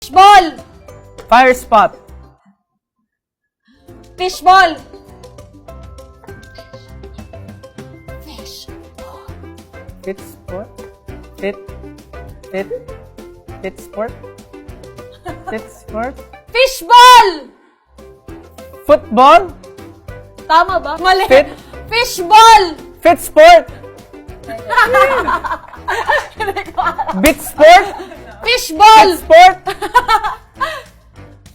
Fishball! Fire spot. Fishball! Fit sport. Fit sport. Fit sport. Fishball! Football. Tama ba? Mali. Fit. Fishball! Fit sport. Bit sport. Fishball! Fit sport.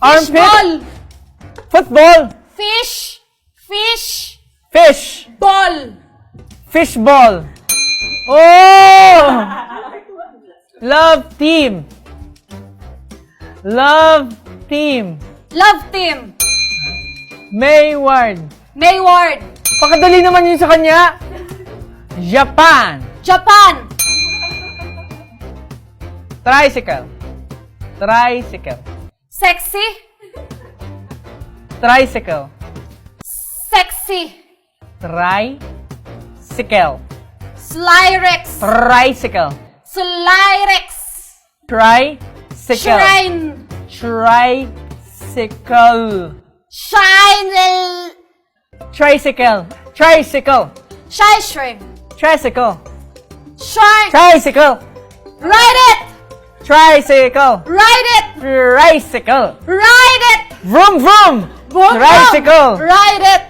Armpit. Fishball! Football. Fish! Fish! Fish. Ball! Fishball. Oh! Love team. Love team. Love team! Mayward. Mayward! Pakadali naman yun sa kanya. Japan. Japan! Tricycle. Tricycle. Sexy! Tricycle. Sexy! Tricycle. Slyrex! Tricycle. Slyrex! Tricycle. Shrine! Tricycle. Shine! Tricycle. Tricycle. Shy shrimp! Tricycle. Shark! Tricycle. Ride it! Tricycle. Ride it! Tricycle. Ride it! Vroom vroom. Boom, Tricycle. boom. Ride it!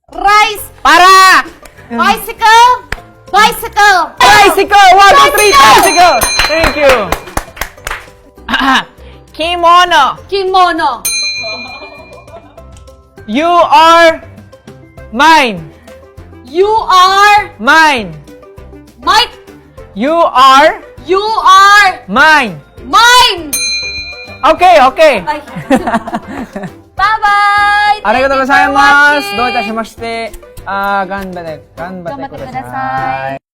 Rice! Para. Bicycle! Bicycle! Tricycle. 1, 2, 3. Tricycle. Thank you. Kimono. Kimono! You are mine. You are Mine. Mike! You are You are mine. mine! Okay, okay. Ay. Bye-bye! Arigatou gozaimasu. どういたしまして。頑張ってください。